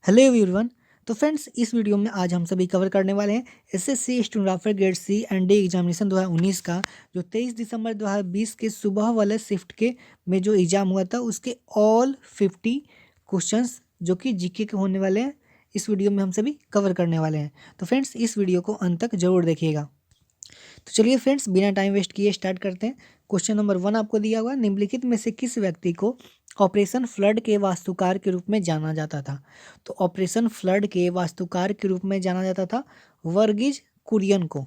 Hello everyone. तो friends, इस video में आज हम सभी कवर करने वाले हैं SSC stenographer grade C and D examination 2019 का जो 23 दिसंबर 2020 के सुबह वाले शिफ्ट के में जो एग्ज़ाम हुआ था उसके ऑल 50 क्वेश्चंस जो कि जीके के होने वाले हैं इस वीडियो में हम सभी कवर करने वाले हैं। तो फ्रेंड्स, इस वीडियो को अंत तक जरूर देखिएगा। तो चलिए फ्रेंड्स, बिना टाइम वेस्ट किए स्टार्ट करते हैं। क्वेश्चन नंबर 1 आपको दिया हुआ है, निम्नलिखित में से किस व्यक्ति को ऑपरेशन फ्लड के वास्तुकार के रूप में जाना जाता था? तो ऑपरेशन फ्लड के वास्तुकार के रूप में जाना जाता था वर्गीज कुरियन को।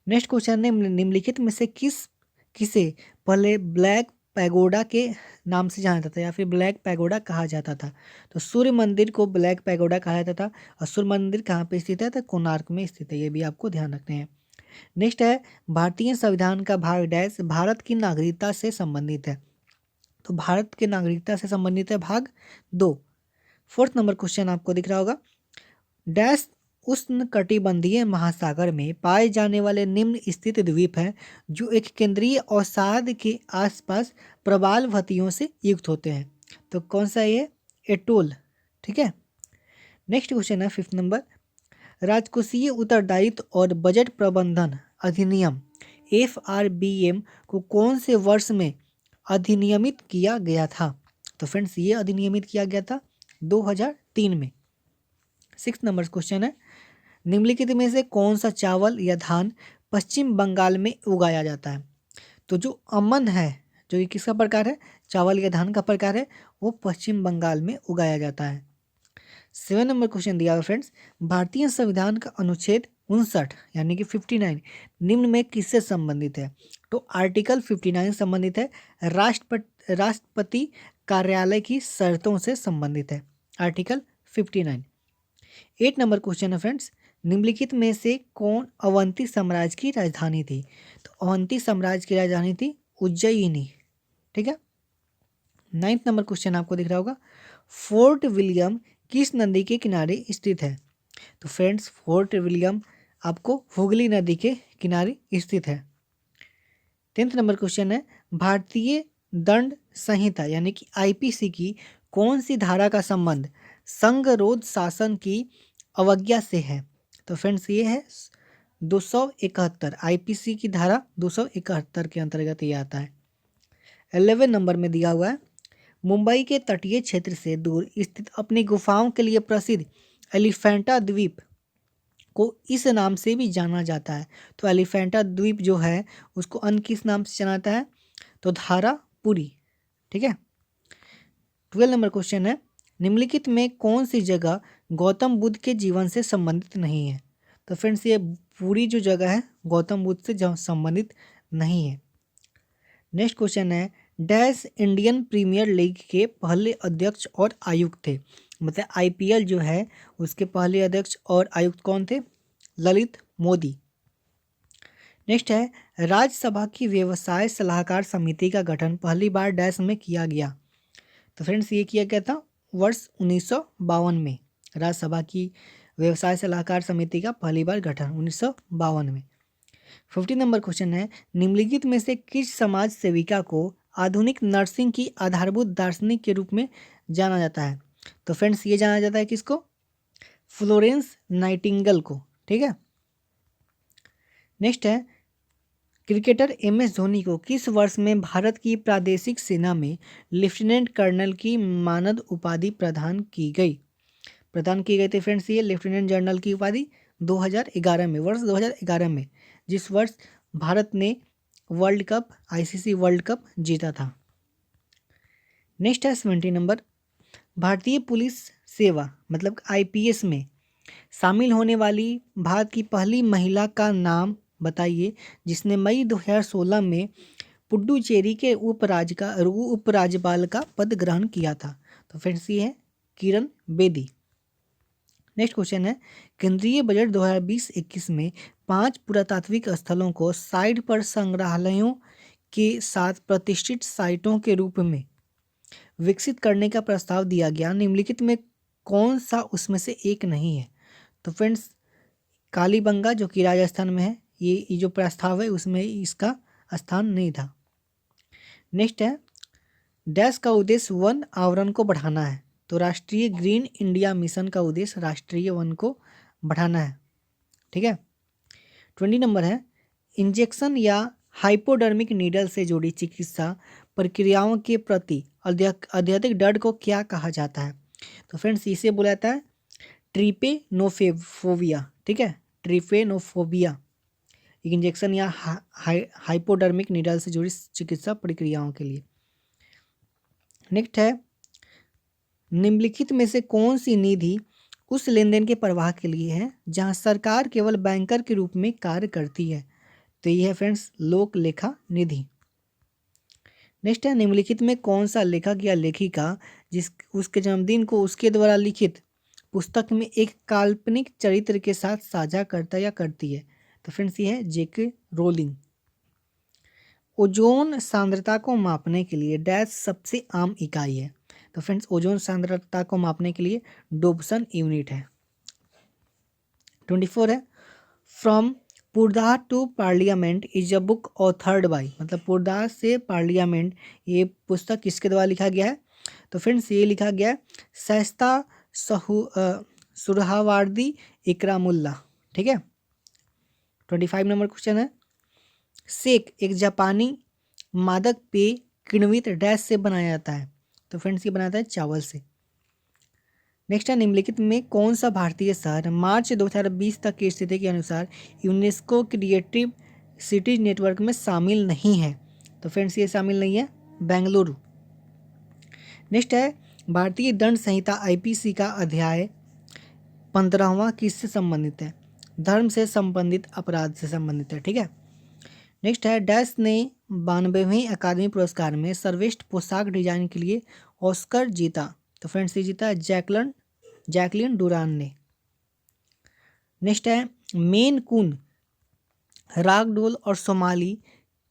नेक्स्ट क्वेश्चन है, निम्नलिखित में से किसे पहले ब्लैक पैगोडा के नाम से जाना जाता था या फिर ब्लैक पैगोडा कहा जाता था? तो सूर्य मंदिर को ब्लैक पैगोडा कहा जाता था। और सूर्य मंदिर कहाँ पे स्थित है? तो कोणार्क में स्थित है, ये भी आपको ध्यान रखने हैं। नेक्स्ट है, भारतीय संविधान का भाग डैश भारत की नागरिकता से संबंधित है? तो भारत के नागरिकता से संबंधित है भाग 2। फोर्थ नंबर क्वेश्चन आपको दिख रहा होगा, डैश उष्ण कटिबंधीय महासागर में पाए जाने वाले निम्न स्थित द्वीप हैं जो एक केंद्रीय अवसाद के आसपास प्रवाल भतियों से युक्त होते हैं? तो कौन सा ये? एटोल। ठीक है। नेक्स्ट क्वेश्चन है 5th नंबर, राजकोषीय उत्तरदायित्व और बजट प्रबंधन अधिनियम FRBM को कौन से वर्ष में अधिनियमित किया गया था? तो फ्रेंड्स, ये अधिनियमित किया गया था 2003 में। 6th नंबर क्वेश्चन है, निम्नलिखित में से कौन सा चावल या धान पश्चिम बंगाल में उगाया जाता है? तो जो अमन है, जो ये किसका प्रकार है, चावल या धान का प्रकार है, वो पश्चिम बंगाल में उगाया जाता है। 7 नंबर क्वेश्चन दिया हुआ फ्रेंड्स, भारतीय संविधान का अनुच्छेद 59 यानी कि 59 निम्न में किससे संबंधित है? तो आर्टिकल 59 संबंधित है राष्ट्रपति कार्यालय की शर्तों से संबंधित है, आर्टिकल 59। 8 नंबर क्वेश्चन है फ्रेंड्स, निम्नलिखित में से कौन अवंती साम्राज्य की राजधानी थी? तो अवंती साम्राज्य की राजधानी थी उज्जयिनी। ठीक है। 9th नंबर क्वेश्चन आपको दिख रहा होगा, फोर्ट विलियम किस नदी के किनारे स्थित है? तो फ्रेंड्स, फोर्ट विलियम आपको हुगली नदी के किनारे स्थित है। 10th नंबर क्वेश्चन है, भारतीय दंड संहिता यानी कि आईपीसी की कौन सी धारा का संबंध संघरोध शासन की अवज्ञा से है? तो फ्रेंड्स, ये है 271, आईपीसी की धारा 271 के अंतर्गत ये आता है। 11 नंबर में दिया हुआ है, मुंबई के तटीय क्षेत्र से दूर स्थित अपनी गुफाओं के लिए प्रसिद्ध एलिफेंटा द्वीप को इस नाम से भी जाना जाता है। तो एलिफेंटा द्वीप जो है उसको अन्य किस नाम से जाना जाता है? तो धारापुरी। ठीक है। 12 नंबर क्वेश्चन है, निम्नलिखित में कौन सी जगह गौतम बुद्ध के जीवन से संबंधित नहीं है? तो फ्रेंड्स, ये पूरी जो जगह है गौतम बुद्ध से संबंधित नहीं है। नेक्स्ट क्वेश्चन है, डैश इंडियन प्रीमियर लीग के पहले अध्यक्ष और आयुक्त थे? मतलब आईपीएल जो है उसके पहले अध्यक्ष और आयुक्त कौन थे? ललित मोदी। नेक्स्ट है, राज्यसभा की व्यवसाय सलाहकार समिति का गठन पहली बार डैश में किया गया? तो फ्रेंड्स, ये किया गया था वर्ष 1952 में। राज्यसभा की व्यवसाय सलाहकार समिति का पहली बार गठन 1952 में। 50 नंबर क्वेश्चन है, निम्नलिखित में से किस समाज सेविका को आधुनिक नर्सिंग की आधारभूत दार्शनिक के रूप में जाना जाता है? तो फ्रेंड्स, ये जाना जाता है किसको? फ्लोरेंस नाइटिंगेल को। ठीक है। नेक्स्ट है, क्रिकेटर MS धोनी को किस वर्ष में भारत की प्रादेशिक सेना में लेफ्टिनेंट कर्नल की मानद उपाधि प्रदान की गई थी? फ्रेंड्स, ये लेफ्टिनेंट जनरल की उपाधि 2011 में, वर्ष 2011 में, जिस वर्ष भारत ने world cup ICC world cup जीता था। नेक्स्ट है 70 नंबर, भारतीय पुलिस सेवा मतलब IPS में शामिल होने वाली भारत की पहली महिला का नाम बताइए जिसने मई 2016 में पुडुचेरी के उपराज्यपाल का पद ग्रहण किया था? तो फ्रेंड्स, ये है किरण बेदी। नेक्स्ट क्वेश्चन है, केंद्रीय बजट 2020-21 में 5 पुरातात्विक स्थलों को साइट पर संग्रहालयों के साथ प्रतिष्ठित साइटों के रूप में विकसित करने का प्रस्ताव दिया गया, निम्नलिखित में कौन सा उसमें से एक नहीं है? तो फ्रेंड्स, कालीबंगा जो कि राजस्थान में है, ये जो प्रस्ताव है उसमें इसका स्थान नहीं था। नेक्स्ट है, डैश का उद्देश्य वन आवरण को बढ़ाना है? तो राष्ट्रीय ग्रीन इंडिया मिशन का उद्देश्य राष्ट्रीय वन को बढ़ाना है। ठीक है। 20 नंबर है, इंजेक्शन या हाइपोडर्मिक नीडल से जुड़ी चिकित्सा प्रक्रियाओं के प्रति अत्यधिक डर को क्या कहा जाता है? तो फ्रेंड्स इसे बोला जाता है ट्रिपेनोफोबिया। ठीक है, ट्रिपेनोफोबिया एक इंजेक्शन या हाइपोडर्मिक नीडल से जुड़ी चिकित्सा प्रक्रियाओं के लिए। नेक्स्ट है, निम्नलिखित में से कौन सी निधि उस लेनदेन के प्रवाह के लिए है जहां सरकार केवल बैंकर के रूप में कार्य करती है? तो ये है फ्रेंड्स लोक लेखा निधि। नेक्स्ट है, निम्नलिखित में कौन सा लेखक या लेखिका जिस उसके जन्मदिन को उसके द्वारा लिखित पुस्तक में एक काल्पनिक चरित्र के साथ साझा करता या करती है? तो फ्रेंड्स ये है जेके रोलिंग। ओजोन सांद्रता को मापने के लिए डैश सबसे आम इकाई है? तो फ्रेंड्स ओजोन सांद्रता को मापने के लिए डोबसन यूनिट है। 24 है, from purdah to parliament is a book authored by, मतलब पुरदाह से पार्लियामेंट ये पुस्तक किसके द्वारा लिखा गया है? तो फ्रेंड्स ये लिखा गया है शाइस्ता सुरहावार्दी इकरामुल्ला। ठीक है। 25 नंबर क्वेश्चन है, सेक एक जापानी मादक पेय किण्वित डैश से बनाया जाता है? तो फ्रेंड्स ये बनाता है चावल से। नेक्स्ट है, निम्नलिखित में कौन सा भारतीय शहर मार्च 2020 तक की स्थिति के अनुसार यूनेस्को क्रिएटिव सिटीज नेटवर्क में शामिल नहीं है? तो फ्रेंड्स ये शामिल नहीं है बेंगलुरु। नेक्स्ट है, भारतीय दंड संहिता आईपीसी का अध्याय 15वां किससे संबंधित है? धर्म से संबंधित अपराध से संबंधित है। ठीक है। नेक्स्ट है, डैश ने 92वें अकादमी पुरस्कार में सर्वश्रेष्ठ पोशाक डिजाइन के लिए ऑस्कर जीता? तो फ्रेंड्स ये जीता जैकलिन डुरान ने। नेक्स्ट है, मेन कून, रागडोल और सोमाली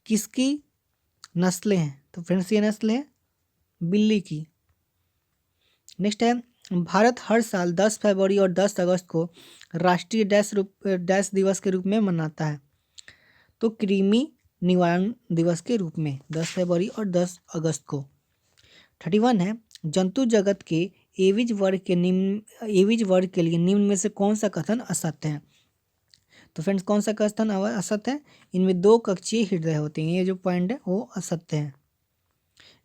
किसकी नस्लें हैं? तो फ्रेंड्स ये नस्ल है बिल्ली की। नेक्स्ट है, भारत हर साल 10 फरवरी और 10 अगस्त को राष्ट्रीय डैश दिवस के रूप में मनाता है? तो कृमि निवारण दिवस के रूप में 10 फरवरी और 10 अगस्त को। 31 है, जंतु जगत के एविज वर्ग के लिए निम्न में से कौन सा कथन असत्य है? तो फ्रेंड्स कौन सा कथन असत्य है? इनमें 2 कक्षीय हृदय होते हैं, ये जो पॉइंट है वो असत्य है।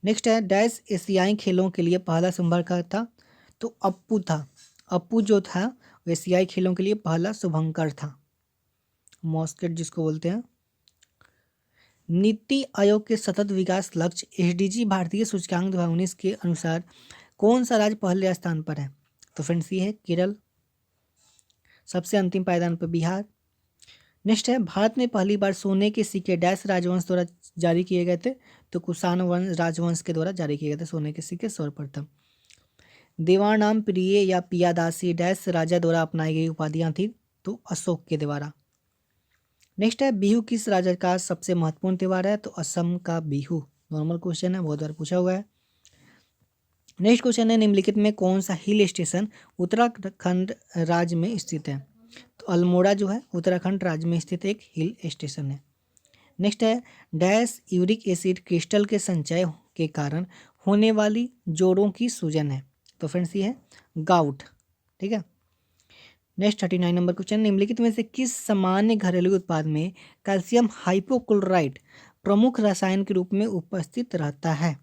नेक्स्ट है, डैश एशियाई खेलों के लिए पहला शुभंकर था? तो अप्पू था। अप्पू जो था एशियाई खेलों के लिए पहला शुभंकर था, मॉस्केट जिसको बोलते हैं। नीति आयोग के सतत विकास लक्ष्य एसडीजी भारतीय सूचकांक 2019 के अनुसार कौन सा राज्य पहले स्थान पर है? तो फ्रेंड्स ये है केरल। सबसे अंतिम पायदान पर बिहार। नेक्स्ट है, भारत में पहली बार सोने के सिक्के डैश राजवंश द्वारा जारी किए गए थे? तो कुषाण राजवंश के द्वारा जारी किए गए थे सोने के सिक्के सर्वप्रथम। देवानाम प्रिय या पियादासी डैश राजा द्वारा अपनाई गई उपाधियां थी? तो अशोक के द्वारा। नेक्स्ट है, बिहू किस राज्य का सबसे महत्वपूर्ण त्यौहार है? तो असम का बिहू। नॉर्मल क्वेश्चन है, बहुत बार पूछा हुआ है। नेक्स्ट क्वेश्चन है, निम्नलिखित में कौन सा हिल स्टेशन उत्तराखंड राज्य में स्थित है? तो अल्मोड़ा जो है उत्तराखंड राज्य में स्थित एक हिल स्टेशन है। नेक्स्ट है, डैश यूरिक एसिड क्रिस्टल के संचय के कारण होने वाली जोड़ों की सूजन है? तो फ्रेंड्स ये है गाउट। ठीक है। नेक्स्ट 39 नंबर क्वेश्चन, निम्नलिखित में से किस सामान्य घरेलू उत्पाद में कैल्शियम हाइपोक्लोराइड प्रमुख रसायन के रूप में उपस्थित रहता है?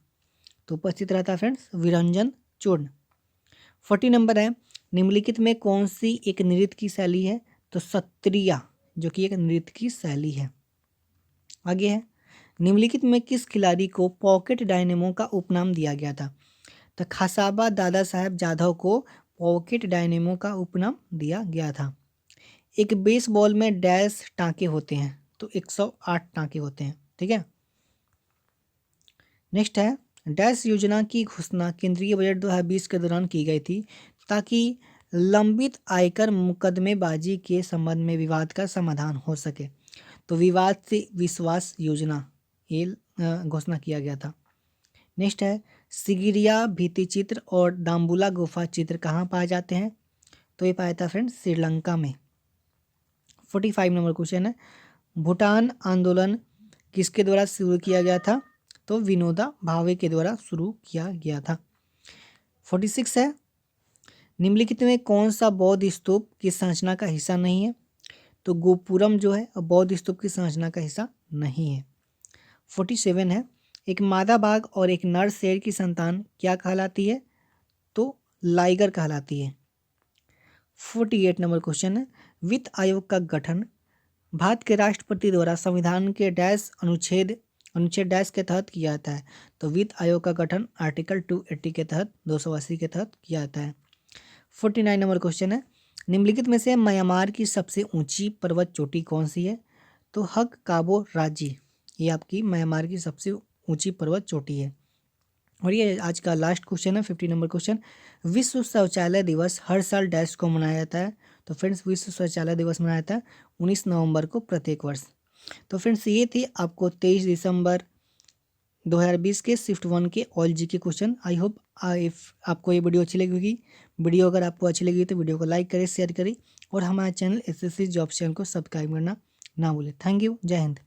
तो उपस्थित रहता है फ्रेंड्स विरंजन चूर्ण। 40 नंबर है, निम्नलिखित में कौन सी एक नृत्य की शैली है? तो सत्रिया जो कि एक नृत्य की शैली है। आगे है, निम्नलिखित में किस खिलाड़ी को पॉकेट डायनेमो का उपनाम दिया गया था? तो खसाबा दादा साहब जाधव को पॉकेट डायनेमो का उपनाम दिया गया था। एक बेसबॉल में डैश टाँके होते हैं? तो 108 टाँके होते हैं। ठीक है। नेक्स्ट है, डैश योजना की घोषणा केंद्रीय बजट 2020 के दौरान की गई थी ताकि लंबित आयकर मुकदमेबाजी के संबंध में विवाद का समाधान हो सके? तो विवाद से विश्वास योजना ये घोषणा किया गया था। नेक्स्ट है, सिगिरिया भित्ति चित्र और दाम्बुला गुफा चित्र कहाँ पाए जाते हैं? तो ये पाया जाता है फ्रेंड्स श्रीलंका में। 45 नंबर क्वेश्चन है, भूटान आंदोलन किसके द्वारा शुरू किया गया था? तो विनोदा भावे के द्वारा शुरू किया गया था। 46 है, निम्नलिखित में कौन सा बौद्ध स्तूप की संरचना का हिस्सा नहीं है? तो गोपुरम जो है बौद्ध स्तूप की संरचना का हिस्सा नहीं है। 47 है, एक मादा बाघ और एक नर शेर की संतान क्या कहलाती है? तो लाइगर कहलाती है। 48 नंबर क्वेश्चन है, वित्त आयोग का गठन भारत के राष्ट्रपति द्वारा संविधान के अनुच्छेद डैश के तहत किया जाता है। तो वित्त आयोग का गठन आर्टिकल 280 के तहत 280 के तहत किया जाता है। 49 नंबर क्वेश्चन है, निम्नलिखित में से म्यांमार की सबसे ऊंची पर्वत चोटी कौन सी है? तो हक काबो राजी, ये आपकी म्यांमार की सबसे ऊंची पर्वत चोटी है। और ये आज का लास्ट क्वेश्चन है 50 नंबर क्वेश्चन, विश्व शौचालय दिवस हर साल डैश को मनाया जाता है? तो फ्रेंड्स विश्व शौचालय दिवस मनाया जाता है 19 नवंबर को प्रत्येक वर्ष। तो फ्रेंड्स ये थे आपको 23 दिसंबर 2020 के शिफ्ट 1 के ऑल जी के क्वेश्चन। आई होप आपको ये वीडियो अच्छी लगी होगी। वीडियो अगर आपको अच्छी लगी तो वीडियो को लाइक करें, शेयर करें और हमारे चैनल SSC जॉब चैनल को सब्सक्राइब करना ना भूलें। थैंक यू, जय हिंद।